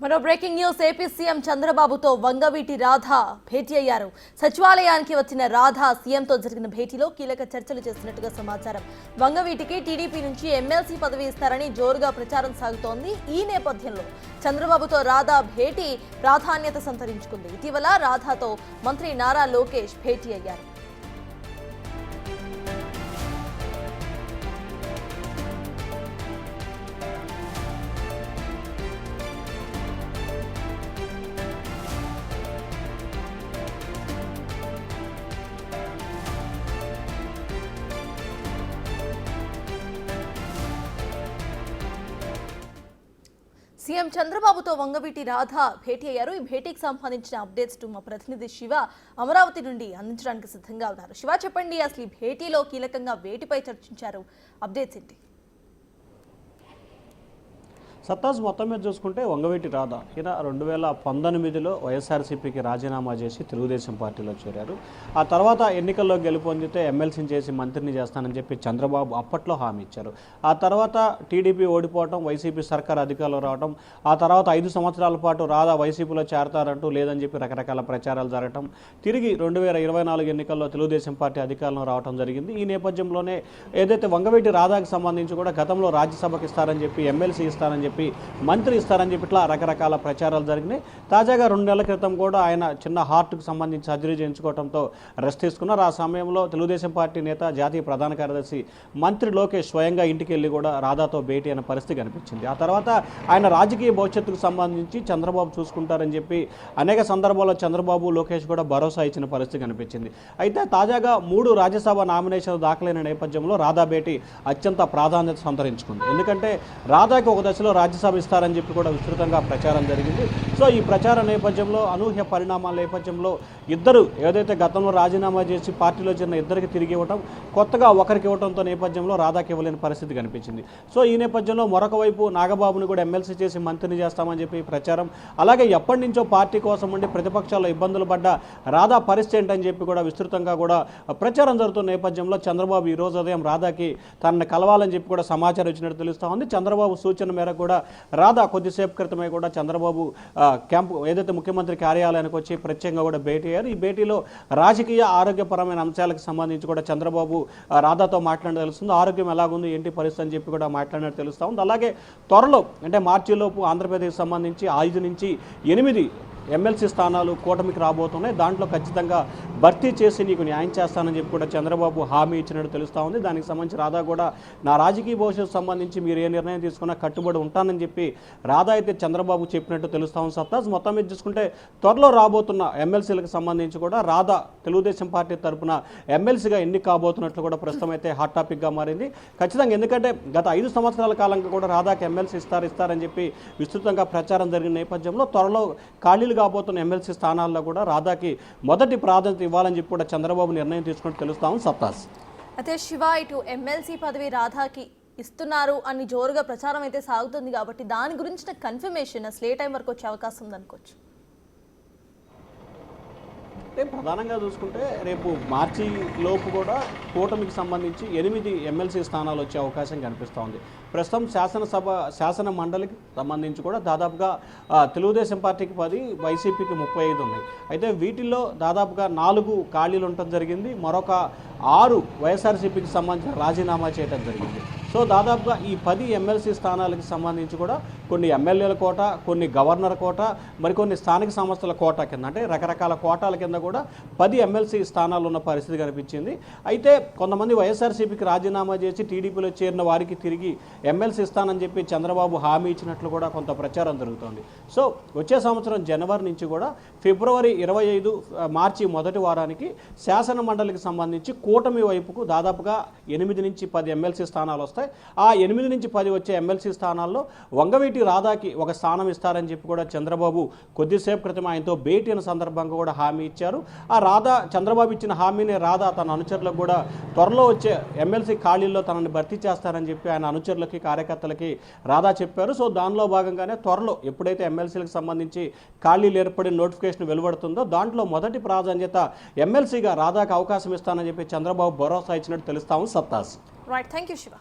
మరో breaking news. AP CM చంద్రబాబుతో వంగవీటి రాధ భేటీ అయ్యారు. సచివాలయానికి వచ్చిన రాధ సీఎంతో జరిగిన భేటీలో కీలక చర్చలు చేసినట్టుగా సమాచారం. వంగవీటికి టీడీపీ నుంచి ఎమ్మెల్సీ పదవి ఇస్తారని జోరుగా ప్రచారం సాగుతోంది. ఈ నేపథ్యంలో చంద్రబాబుతో రాధ భేటీ ప్రాధాన్యత సంతరించుకుంది. ఇటీవల రాధతో మంత్రి నారా లోకేష్ భేటీ అయ్యారు. సీఎం చంద్రబాబుతో వంగవీటి రాధ భేటీ అయ్యారు. ఈ భేటీకి సంబంధించిన అప్డేట్స్ మా ప్రతినిధి శివ అమరావతి నుండి అందించడానికి సిద్ధంగా ఉన్నారు. శివ, చెప్పండి, అసలు ఈ భేటీలో కీలకంగా వేటిపై చర్చించారు? అప్డేట్స్ ఏంటి? సత్తాజ్ మొత్తం మీద చూసుకుంటే వంగవీటి రాధ ఈయన 2019లో వైఎస్ఆర్సీపీకి రాజీనామా చేసి తెలుగుదేశం పార్టీలో చేరారు. ఆ తర్వాత ఎన్నికల్లో గెలుపొందితే ఎమ్మెల్సీని చేసి మంత్రిని చేస్తానని చెప్పి చంద్రబాబు అప్పట్లో హామీ ఇచ్చారు. ఆ తర్వాత టీడీపీ ఓడిపోవడం, వైసీపీ సర్కార్ అధికారంలో రావడం, ఆ తర్వాత 5 సంవత్సరాల పాటు రాధ వైసీపీలో చేరతారంటూ లేదని చెప్పి రకరకాల ప్రచారాలు జరగడం, తిరిగి 2024 ఎన్నికల్లో తెలుగుదేశం పార్టీ అధికారంలో రావడం జరిగింది. ఈ నేపథ్యంలోనే ఏదైతే వంగవీటి రాధాకి సంబంధించి కూడా గతంలో రాజ్యసభకి ఇస్తారని చెప్పి, ఎమ్మెల్సీ ఇస్తారని చెప్పి, మంత్రి ఇస్తారని చెప్పి ఇట్లా రకరకాల ప్రచారాలు జరిగినాయి. తాజాగా 2 నెలల క్రితం కూడా ఆయన చిన్న హార్ట్కి సంబంధించి సర్జరీ చేయించుకోవడంతో రెస్ట్ తీసుకున్నారు. ఆ సమయంలో తెలుగుదేశం పార్టీ నేత, జాతీయ ప్రధాన కార్యదర్శి మంత్రి లోకేష్ స్వయంగా ఇంటికి వెళ్ళి కూడా రాధాతో భేటీ అయిన పరిస్థితి కనిపించింది. ఆ తర్వాత ఆయన రాజకీయ భవిష్యత్తుకు సంబంధించి చంద్రబాబు చూసుకుంటారని చెప్పి అనేక సందర్భాల్లో చంద్రబాబు, లోకేష్ కూడా భరోసా ఇచ్చిన పరిస్థితి కనిపించింది. అయితే తాజాగా 3 రాజ్యసభ నామినేషన్లు దాఖలైన నేపథ్యంలో రాధా భేటీ అత్యంత ప్రాధాన్యత సంతరించుకుంది. ఎందుకంటే రాధాకి ఒక దశలో రాజ్యసభ ఇస్తారని చెప్పి కూడా విస్తృతంగా ప్రచారం జరిగింది. సో ఈ ప్రచార నేపథ్యంలో, అనూహ్య పరిణామాల నేపథ్యంలో ఇద్దరు ఏదైతే గతంలో రాజీనామా చేసి పార్టీలో చేరిన ఇద్దరికి తిరిగి ఇవ్వటం, కొత్తగా ఒకరికి ఇవ్వడంతో నేపథ్యంలో రాధాకి ఇవ్వలేని పరిస్థితి కనిపించింది. సో ఈ నేపథ్యంలో మరొక వైపు నాగబాబుని కూడా ఎమ్మెల్సీ చేసి మంత్రిని చేస్తామని చెప్పి ప్రచారం, అలాగే ఎప్పటి నుంచో పార్టీ కోసం ఉండి ప్రతిపక్షాల్లో ఇబ్బందులు పడ్డ రాధా పరిస్థితి ఏంటని చెప్పి కూడా విస్తృతంగా కూడా ప్రచారం జరుగుతున్న నేపథ్యంలో చంద్రబాబు ఈ రోజు ఉదయం రాధాకి తనని కలవాలని చెప్పి కూడా సమాచారం ఇచ్చినట్టు తెలుస్తూ ఉంది. చంద్రబాబు సూచన మేరకు కూడా రాధా కొద్దిసేపు క్రితమే కూడా చంద్రబాబు క్యాంపు ఏదైతే ముఖ్యమంత్రి కార్యాలయానికి వచ్చి ప్రత్యేకంగా కూడా భేటీ అయ్యారు. ఈ భేటీలో రాజకీయ, ఆరోగ్యపరమైన అంశాలకు సంబంధించి కూడా చంద్రబాబు రాధాతో మాట్లాడినట్టు తెలుస్తుంది. ఆరోగ్యం ఎలాగుంది, ఏంటి పరిస్థితి అని చెప్పి కూడా మాట్లాడినట్టు తెలుస్తూ ఉంది. అలాగే త్వరలో అంటే మార్చిలోపు ఆంధ్రప్రదేశ్ సంబంధించి 5 నుంచి 8 ఎమ్మెల్సీ స్థానాలు కూటమికి రాబోతున్నాయి. దాంట్లో ఖచ్చితంగా భర్తీ చేసి నీకు న్యాయం చేస్తానని చెప్పి కూడా చంద్రబాబు హామీ ఇచ్చినట్టు తెలుస్తూ ఉంది. దానికి సంబంధించి రాధా కూడా నా రాజకీయ భవిష్యత్తు సంబంధించి మీరు ఏ నిర్ణయం తీసుకున్నా కట్టుబడి ఉంటానని చెప్పి రాధా అయితే చంద్రబాబు చెప్పినట్టు తెలుస్తూ ఉంది. సత్తాజ్ మొత్తం మీద చూసుకుంటే త్వరలో రాబోతున్న ఎమ్మెల్సీలకు సంబంధించి కూడా రాధా తెలుగుదేశం పార్టీ తరఫున ఎమ్మెల్సీగా ఎన్నిక కాబోతున్నట్లు కూడా ప్రస్తుతం అయితే హాట్ టాపిక్గా మారింది. ఖచ్చితంగా ఎందుకంటే గత 5 సంవత్సరాల కాలంగా కూడా రాధాకి ఎమ్మెల్సీ ఇస్తారని చెప్పి విస్తృతంగా ప్రచారం జరిగిన నేపథ్యంలో త్వరలో ఖాళీలు కాబోతున్న ఎమ్మెల్సీ స్థానాల్లో కూడా రాధాకి మొదటి ప్రాధాన్యత ఇవ్వాలని చెప్పి కూడా చంద్రబాబు నిర్ణయం తీసుకున్నట్టు తెలుస్తాము. సత్తాస్ అయితే శివ, ఇటు ఎమ్మెల్సీ పదవి రాధాకి ఇస్తున్నారు అని జోరుగా ప్రచారం అయితే సాగుతుంది కాబట్టి దాని గురించిన కన్ఫర్మేషన్ అసలు ఏ టైం వరకు వచ్చే అవకాశం ఉందనుకోవచ్చు? అంటే ప్రధానంగా చూసుకుంటే రేపు మార్చి లోపు కూడా కూటమికి సంబంధించి 8 ఎమ్మెల్సీ స్థానాలు వచ్చే అవకాశం కనిపిస్తూ ఉంది. ప్రస్తుతం శాసన మండలికి సంబంధించి కూడా దాదాపుగా తెలుగుదేశం పార్టీకి 10, వైసీపీకి 35 ఉన్నాయి. అయితే వీటిల్లో దాదాపుగా 4 ఖాళీలు ఉండటం జరిగింది. మరొక 6 వైఎస్ఆర్సీపీకి సంబంధించిన రాజీనామా చేయడం జరిగింది. సో దాదాపుగా ఈ 10 ఎమ్మెల్సీ స్థానాలకు సంబంధించి కూడా కొన్ని ఎమ్మెల్యేల కోట, కొన్ని గవర్నర్ కోట, మరికొన్ని స్థానిక సంస్థల కోట కింద అంటే రకరకాల కోటాల కింద కూడా 10 ఎమ్మెల్సీ స్థానాలు ఉన్న పరిస్థితి కనిపించింది. అయితే కొంతమంది వైఎస్ఆర్సీపీకి రాజీనామా చేసి టీడీపీలో చేరిన వారికి తిరిగి ఎమ్మెల్సీ ఇస్తానని చెప్పి చంద్రబాబు హామీ ఇచ్చినట్లు కూడా కొంత ప్రచారం జరుగుతోంది. సో వచ్చే సంవత్సరం జనవరి నుంచి కూడా ఫిబ్రవరి 25 మార్చి మొదటి వారానికి శాసన మండలికి సంబంధించి కూటమి వైపుకు దాదాపుగా 8 నుంచి 10 ఎమ్మెల్సీ స్థానాలు వస్తాయి. ఆ 8 నుంచి 10 వచ్చే ఎమ్మెల్సీ స్థానాల్లో వంగవీటి రాధాకి ఒక స్థానం ఇస్తారని చెప్పి కూడా చంద్రబాబు కొద్దిసేపు క్రితం ఆయనతో భేటీ అయిన సందర్భంగా కూడా హామీ ఇచ్చారు. ఆ రాధా చంద్రబాబు ఇచ్చిన హామీని రాధా తన అనుచరులకు కూడా త్వరలో వచ్చే ఎమ్మెల్సీ ఖాళీల్లో తనని భర్తీ చేస్తారని చెప్పి ఆయన అనుచరులకి, కార్యకర్తలకి రాధా చెప్పారు. సో దానిలో భాగంగానే త్వరలో ఎప్పుడైతే ఎమ్మెల్సీలకు సంబంధించి ఖాళీలు ఏర్పడిన నోటిఫికేషన్ వెలువడుతుందో దాంట్లో మొదటి ప్రాధాన్యత ఎమ్మెల్సీగా రాధాకి అవకాశం ఇస్తానని చెప్పి చంద్రబాబు భరోసా ఇచ్చినట్టు తెలుస్తాము. సత్తాస్. Right, thank you Shiva.